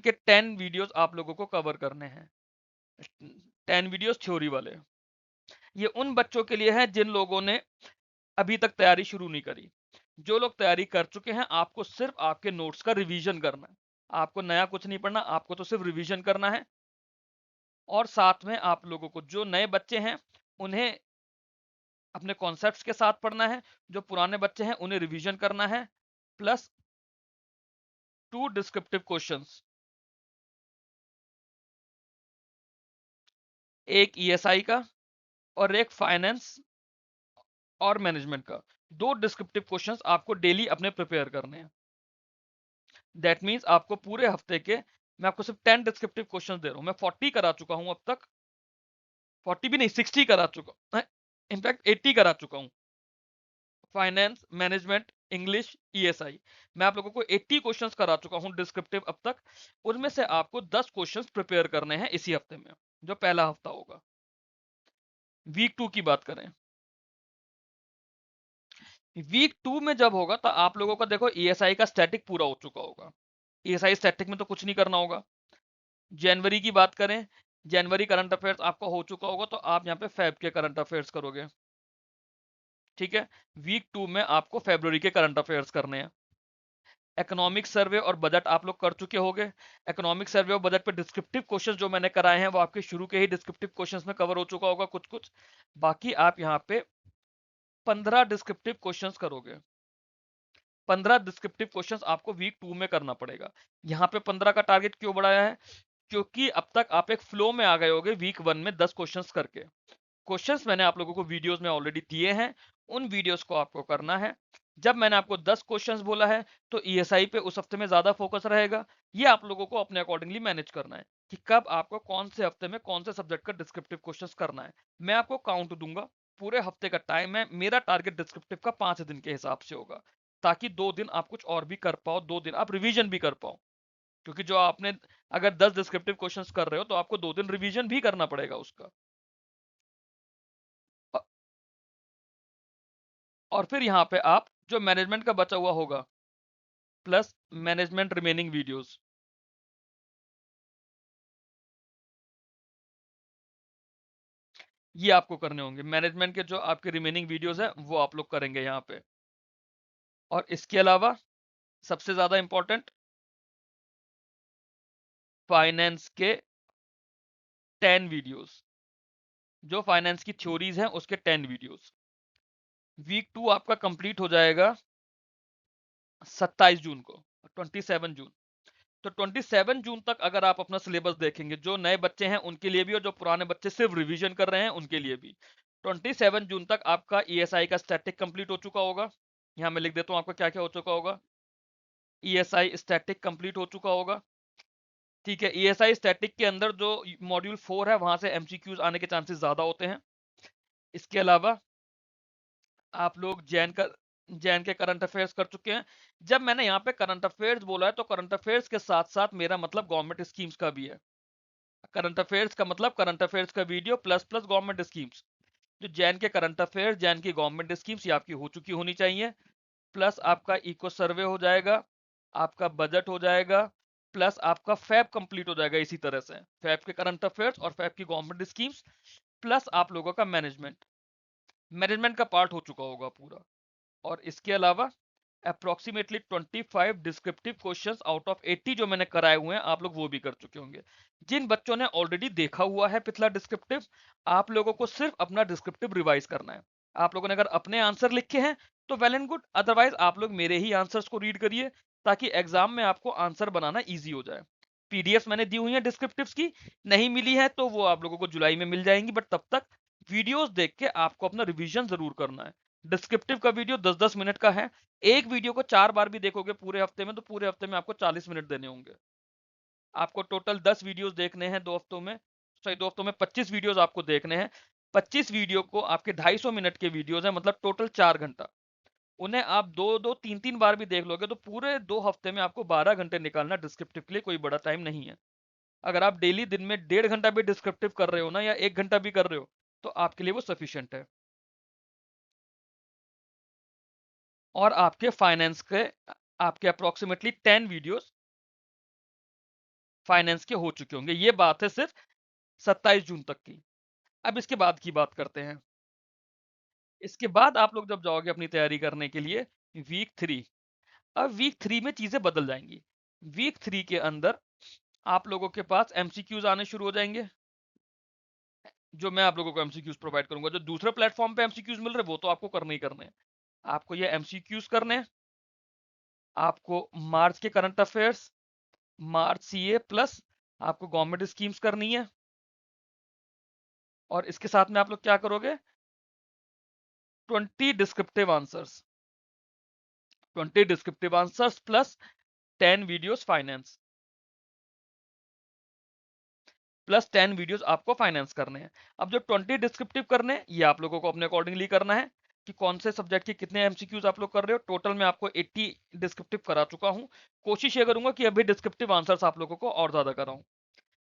के 10 वीडियोस आप लोगों को कवर करने हैं, 10 वीडियोस थ्योरी वाले। ये उन बच्चों के लिए है जिन लोगों ने अभी तक तैयारी शुरू नहीं करी। जो लोग तैयारी कर चुके हैं, आपको सिर्फ आपके नोट्स का रिवीजन करना है, आपको नया कुछ नहीं पढ़ना, आपको तो सिर्फ रिवीजन करना है। और साथ में आप लोगों को, जो नए बच्चे हैं उन्हें अपने कॉन्सेप्ट्स के साथ पढ़ना है, जो पुराने बच्चे हैं उन्हें रिवीजन करना है, प्लस 2 डिस्क्रिप्टिव क्वेश्चंस, एक ईएसआई का और एक फाइनेंस और मैनेजमेंट का। 2 डिस्क्रिप्टिव क्वेश्चंस आपको डेली अपने प्रिपेयर करने हैं। दैट मीन्स आपको पूरे हफ्ते के, मैं आपको सिर्फ 10 डिस्क्रिप्टिव क्वेश्चंस दे रहा हूं, मैं 40 करा चुका हूं अब तक, 40 भी नहीं 60 करा चुका हूं, इनफैक्ट 80 करा चुका हूं। Finance, management, English, ESI. मैं आप लोगों को 80 क्वेश्चंस करा चुका हूं डिस्क्रिप्टिव अब तक। उनमें से आपको 10 क्वेश्चंस प्रिपेयर करने हैं इसी हफ्ते में, जो पहला हफ्ता होगा। वीक 2 की बात करें, वीक 2 में जब होगा तो आप लोगों का देखो ईएसआई का स्टैटिक पूरा हो चुका होगा। ईएसआई स्टैटिक में तो कुछ नहीं करना होगा। जनवरी की बात करें, जनवरी करंट अफेयर्स आपका हो चुका होगा, तो आप यहाँ पे फेब के करंट अफेयर्स करोगे। ठीक है, वीक 2 में आपको फरवरी के करंट अफेयर्स करने हैं। इकोनॉमिक सर्वे और बजट आप लोग कर चुके होंगे। इकोनॉमिक सर्वे और बजट पे डिस्क्रिप्टिव क्वेश्चंस जो मैंने कराए हैं वो आपके शुरू के ही डिस्क्रिप्टिव क्वेश्चंस में कवर हो चुका होगा कुछ कुछ। बाकी आप यहाँ पे 15 डिस्क्रिप्टिव क्वेश्चंस करोगे। 15 डिस्क्रिप्टिव क्वेश्चंस आपको वीक 2 में करना पड़ेगा। यहाँ पे 15 का टारगेट क्यों बढ़ाया है, क्योंकि अब तक आप एक फ्लो में आ गए होगे वीक 1 में 10 क्वेश्चंस करके। क्वेश्चंस मैंने आप लोगों को वीडियोस में ऑलरेडी दिए हैं, उन वीडियोस को आपको करना है। जब मैंने आपको 10 क्वेश्चंस बोला है तो ईएसआई पे उस हफ्ते में ज्यादा फोकस रहेगा। ये आप लोगों को अपने अकॉर्डिंगली मैनेज करना है कि कब आपको कौन से हफ्ते में कौन से सब्जेक्ट का डिस्क्रिप्टिव क्वेश्चंस करना है। मैं आपको काउंट दूंगा, पूरे हफ्ते का टाइम है। मेरा टारगेट डिस्क्रिप्टिव का 5 दिन के हिसाब से होगा, ताकि 2 दिन आप कुछ और भी कर पाओ, 2 दिन आप रिवीजन भी कर पाओ। क्योंकि जो आपने अगर 10 डिस्क्रिप्टिव क्वेश्चंस कर रहे हो तो आपको 2 दिन रिवीजन भी करना पड़ेगा उसका। और फिर यहाँ पे आप जो मैनेजमेंट का बचा हुआ होगा प्लस मैनेजमेंट रिमेनिंग वीडियोस, ये आपको करने होंगे। मैनेजमेंट के जो आपके रिमेनिंग वीडियोस है वो आप लोग करेंगे यहाँ पे। और इसके अलावा सबसे ज्यादा इंपॉर्टेंट, फाइनेंस के 10 वीडियोस, जो फाइनेंस की थ्योरीज हैं उसके 10 वीडियोस। वीक 2 आपका कंप्लीट हो जाएगा 27 जून को, 27 जून। तो 27 जून तक अगर आप अपना सिलेबस देखेंगे, जो नए बच्चे हैं उनके लिए भी और जो पुराने बच्चे सिर्फ रिवीजन कर रहे हैं उनके लिए भी, 27 जून तक आपका ईएसआई का स्टैटिक कंप्लीट हो चुका होगा। यहां मैं लिख देता हूं आपका क्या क्या हो चुका होगा। ईएसआई स्टैटिक कंप्लीट हो चुका होगा। ठीक है, ईएसआई स्टैटिक के अंदर जो मॉड्यूल 4 है वहां से एमसीक्यूज आने के चांसेस ज्यादा होते हैं। इसके अलावा आप लोग जैन के करंट अफेयर्स कर चुके हैं। जब मैंने यहाँ पे करंट अफेयर्स बोला है तो करंट अफेयर्स के साथ साथ मेरा मतलब गवर्नमेंट स्कीम्स का भी है। करंट अफेयर्स का मतलब करंट अफेयर्स का video plus plus government schemes. जो जैन के करंट अफेयर्स, जैन की गवर्नमेंट स्कीम्स, ये आपकी हो चुकी होनी चाहिए। प्लस आपका इको सर्वे हो जाएगा, आपका बजट हो जाएगा, प्लस आपका फैब कंप्लीट हो जाएगा। इसी तरह से फैब के करंट अफेयर्स और फैब की गवर्नमेंट स्कीम्स प्लस आप लोगों का मैनेजमेंट, मैनेजमेंट का पार्ट हो चुका होगा पूरा। और इसके अलावा approximately 25 descriptive questions out of 80 जो मैंने कराए हुए हैं आप लोग वो भी कर चुके होंगे। जिन बच्चों ने ऑलरेडी देखा हुआ है पिछला डिस्क्रिप्टिव, आप लोगों को सिर्फ अपना डिस्क्रिप्टिव रिवाइज करना है। आप लोगों ने अगर अपने आंसर लिखे हैं तो वेल एंड गुड, अदरवाइज आप लोग मेरे ही आंसर्स को रीड करिए, ताकि एग्जाम में आपको आंसर बनाना ईजी हो जाए। पीडीएफ मैंने दी हुई है डिस्क्रिप्टिव्स की, नहीं मिली है तो वो आप लोगों को जुलाई में मिल जाएंगी, बट तब तक वीडियोस देख के आपको अपना रिवीजन जरूर करना है। डिस्क्रिप्टिव का वीडियो 10-10 मिनट का है। एक वीडियो को 4 बार भी देखोगे पूरे हफ्ते में तो पूरे हफ्ते में आपको 40 मिनट देने होंगे। आपको टोटल 10 वीडियोस देखने हैं 2 हफ्तों में, सॉरी 2 हफ्तों में 25 वीडियोस आपको देखने हैं। 25 वीडियो को आपके 250 मिनट के वीडियोस हैं, मतलब टोटल 4 घंटा। उन्हें आप 2-2 3-3 बार भी देख लोगे तो पूरे 2 हफ्ते में आपको 12 घंटे निकालना डिस्क्रिप्टिव के लिए कोई बड़ा टाइम नहीं है। अगर आप डेली दिन में 1.5 घंटा भी डिस्क्रिप्टिव कर रहे हो ना, या 1 घंटा भी कर रहे हो, तो आपके लिए वो सफिशियंट है। और आपके फाइनेंस के आपके अप्रोक्सीमेटली 10 वीडियोस फाइनेंस के हो चुके होंगे। ये बात है सिर्फ 27 जून तक की। अब इसके बाद की बात करते हैं। इसके बाद आप लोग जब जाओगे अपनी तैयारी करने के लिए वीक 3, अब वीक 3 में चीजें बदल जाएंगी। वीक 3 के अंदर आप लोगों के पास एमसीक्यूज आने शुरू हो जाएंगे। जो मैं आप लोगों को एमसीक्यूज प्रोवाइड करूंगा, जो दूसरे प्लेटफॉर्म पे एमसीक्यूज मिल रहे हैं वो तो आपको करने ही करने हैं। आपको ये एमसीक्यूज करने हैं। आपको मार्च के करंट अफेयर्स, मार्च सीए प्लस आपको गवर्नमेंट स्कीम्स करनी है। और इसके साथ में आप लोग क्या करोगे, 20 descriptive answers, 20 descriptive answers plus 10 videos finance, plus 10 videos आपको फाइनेंस करने हैं। अब जो 20 डिस्क्रिप्टिव करने हैं ये आप लोगों को अपने अकॉर्डिंगली करना है। कि कौन से सब्जेक्ट के कितने एमसीक्यूज आप लोग कर रहे हो। टोटल मैं आपको 80 डिस्क्रिप्टिव करा चुका हूँ। कोशिश ये करूंगा कि अभी डिस्क्रिप्टिव आंसर्स आप लोगों को और ज्यादा कराऊं।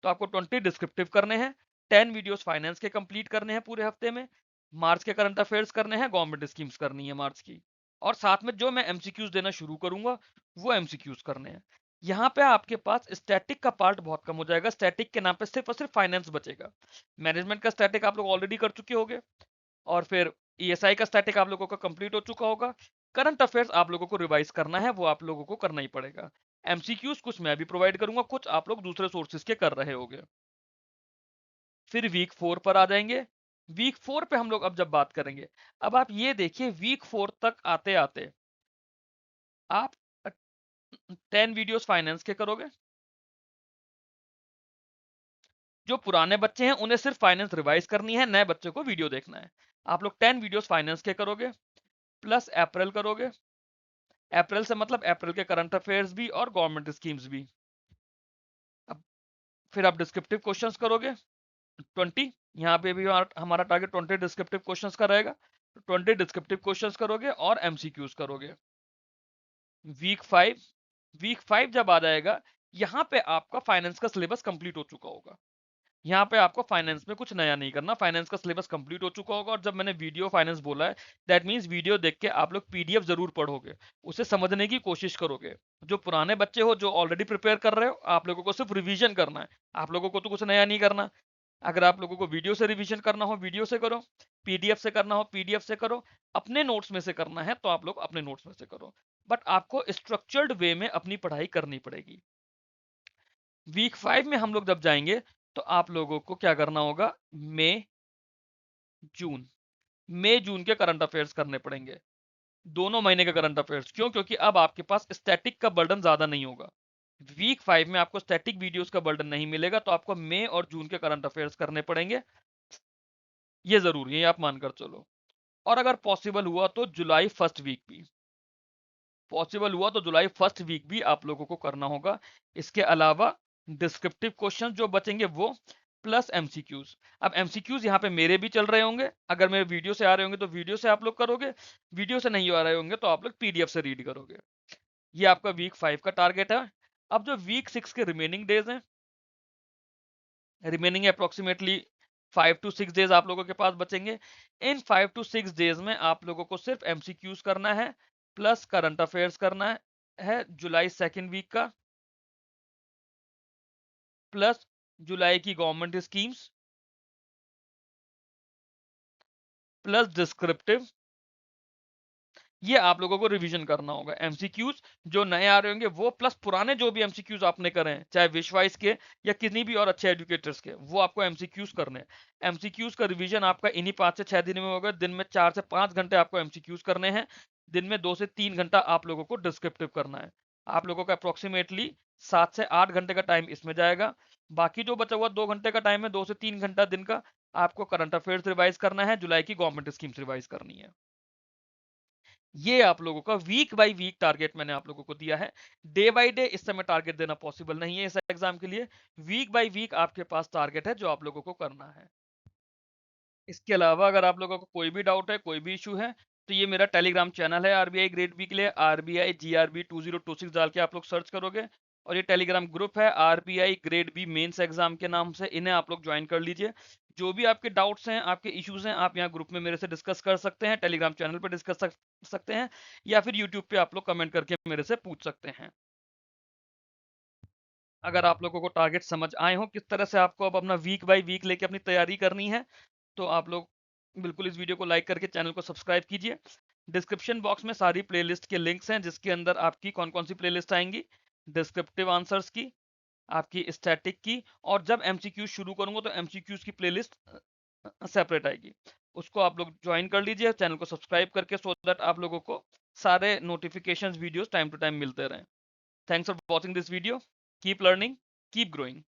तो आपको 20 डिस्क्रिप्टिव करने हैं, 10 वीडियोस फाइनेंस के कंप्लीट करने हैं पूरे हफ्ते में, मार्च के करंट अफेयर्स करने हैं, गवर्नमेंट स्कीम्स करनी है मार्च की, और साथ में जो मैं एमसीक्यूज देना शुरू करूंगा वो एमसीक्यूज करने हैं। यहाँ पे आपके पास स्टैटिक का पार्ट बहुत कम हो जाएगा। स्टैटिक के नाम पे सिर्फ और सिर्फ फाइनेंस बचेगा। मैनेजमेंट का स्टैटिक आप लोग ऑलरेडी कर चुके होंगे, और फिर ईएसआई का स्टैटिक आप लोगों का कंप्लीट हो चुका होगा। करंट अफेयर्स आप लोगों को रिवाइज करना है, वो आप लोगों को करना ही पड़ेगा। एमसीक्यूज कुछ मैं भी प्रोवाइड करूंगा, कुछ आप लोग दूसरे सोर्सेज के कर रहे होंगे। फिर वीक 4 पर आ जाएंगे। वीक 4 पे हम लोग अब जब बात करेंगे, अब आप ये देखिए वीक 4 तक आते आते आप 10 वीडियोस फाइनेंस के करोगे। जो पुराने बच्चे हैं उन्हें सिर्फ फाइनेंस रिवाइज करनी है, नए बच्चों को वीडियो देखना है। आप लोग 10 वीडियोस फाइनेंस के करोगे, प्लस अप्रैल करोगे। अप्रैल से मतलब अप्रैल के करंट अफेयर्स भी और गवर्नमेंट स्कीम्स भी। अब फिर आप डिस्क्रिप्टिव क्वेश्चंस करोगे 20। यहाँ पे भी हमारा टारगेट 20 डिस्क्रिप्टिव क्वेश्चंस का रहेगा। 20 डिस्क्रिप्टिव क्वेश्चंस करोगे और एमसीक्यूज करोगे। वीक 5 जब आ जाएगा, यहाँ पे आपका फाइनेंस का सिलेबस कंप्लीट हो चुका होगा। यहाँ पे आपको फाइनेंस में कुछ नया नहीं करना, फाइनेंस का सिलेबस कंप्लीट हो चुका होगा। और जब मैंने वीडियो फाइनेंस बोला है, दैट मींस वीडियो देख के आप लोग पीडीएफ जरूर पढ़ोगे, उसे समझने की कोशिश करोगे। जो पुराने बच्चे हो, जो ऑलरेडी प्रिपेयर कर रहे हो, आप लोगों को सिर्फ रिवीजन करना है, आप लोगों को तो कुछ नया नहीं करना। अगर आप लोगों को वीडियो से रिवीजन करना हो, वीडियो से करो, पीडीएफ से करना हो, पीडीएफ से करो, अपने नोट्स में से करना है तो आप लोग अपने नोट्स में से करो। बट आपको स्ट्रक्चर्ड वे में अपनी पढ़ाई करनी पड़ेगी। वीक 5 में हम लोग जब जाएंगे तो आप लोगों को क्या करना होगा, मई जून के करंट अफेयर्स करने पड़ेंगे। दोनों महीने के करंट अफेयर्स। क्यों? क्योंकि अब आपके पास स्टैटिक का बर्डन ज्यादा नहीं होगा। वीक 5 में आपको स्टैटिक वीडियोस का बर्डन नहीं मिलेगा, तो आपको मई और जून के करंट अफेयर्स करने पड़ेंगे। ये जरूरी है, ये आप मानकर चलो। और अगर पॉसिबल हुआ तो जुलाई फर्स्ट वीक भी, पॉसिबल हुआ तो जुलाई फर्स्ट वीक भी आप लोगों को करना होगा। इसके अलावा डिस्क्रिप्टिव क्वेश्चन जो बचेंगे वो, प्लस एमसीक्यूज। अब एमसीक्यूज यहाँ पे मेरे भी चल रहे होंगे, अगर मेरे वीडियो से आ रहे होंगे तो वीडियो से आप लोग करोगे, वीडियो से नहीं आ रहे होंगे तो आप लोग पीडीएफ से रीड करोगे। ये आपका वीक 5 का टारगेट है। अब जो वीक 6 के रिमेनिंग डेज हैं, रिमेनिंग अप्रोक्सीमेटली 5 to 6 डेज आप लोगों के पास बचेंगे। इन 5 to 6 डेज में आप लोगों को सिर्फ एमसीक्यूज करना है, प्लस करंट अफेयर्स करना है जुलाई सेकेंड वीक का, प्लस जुलाई की गवर्नमेंट स्कीम्स, प्लस डिस्क्रिप्टिव। ये आप लोगों को रिवीजन करना होगा। एमसीक्यूज जो नए आ रहे होंगे वो, प्लस पुराने जो भी एमसीक्यूज आपने करे हैं, चाहे विश्वाइस के या किसी भी और अच्छे एजुकेटर्स के, वो आपको एमसीक्यूज करने हैं। एमसीक्यूज का रिवीजन आपका इन्हीं 5 से 6 दिन में होगा। दिन में 4 से 5 घंटे आपको एमसीक्यूज करने हैं, दिन में 2 से 3 घंटा आप लोगों को डिस्क्रिप्टिव करना है। आप लोगों का अप्रोक्सीमेटली 7 से 8 घंटे का टाइम इसमें जाएगा। बाकी जो बचा हुआ 2 घंटे का टाइम है, 2 से 3 घंटा दिन का, आपको करंट अफेयर्स रिवाइज करना है, जुलाई की गवर्नमेंट स्कीम्स रिवाइज करनी है। ये आप लोगों का वीक बाय वीक टारगेट मैंने आप लोगों को दिया है। डे बाय डे इस समय टारगेट देना पॉसिबल नहीं है इस एग्जाम के लिए। वीक बाय वीक आपके पास टारगेट है जो आप लोगों को करना है। इसके अलावा अगर आप लोगों को कोई भी डाउट है, कोई भी इशू है, तो ये मेरा टेलीग्राम चैनल है आरबीआई ग्रेड बी के लिए, आरबीआई GRB 2026 डाल के आप लोग सर्च करोगे। और ये टेलीग्राम ग्रुप है RBI grade B mains exam के नाम से, इन्हें आप लोग ज्वाइन कर लीजिए। जो भी आपके डाउट्स हैं, आपके इश्यूज हैं, आप यहाँ ग्रुप में मेरे से डिस्कस कर सकते हैं, टेलीग्राम चैनल पर डिस्कस सकते हैं, या फिर यूट्यूब पे आप लोग कमेंट करके मेरे से पूछ सकते हैं। अगर आप लोगों को टारगेट समझ आए हो, किस तरह से आपको अब अपना वीक बाय वीक लेके अपनी तैयारी करनी है, तो आप लोग बिल्कुल इस वीडियो को लाइक करके चैनल को सब्सक्राइब कीजिए। डिस्क्रिप्शन बॉक्स में सारी प्लेलिस्ट के लिंक्स हैं, जिसके अंदर आपकी कौन कौन सी प्लेलिस्ट आएंगी, डिस्क्रिप्टिव आंसर्स की, आपकी स्टैटिक की, और जब एमसीक्यूज शुरू करूंगा तो एमसीक्यूज की प्लेलिस्ट सेपरेट आएगी। उसको आप लोग ज्वाइन कर लीजिए चैनल को सब्सक्राइब करके, सो दैट आप लोगों को सारे notifications videos time to time मिलते रहें। Thanks for watching this video. Keep learning, keep growing.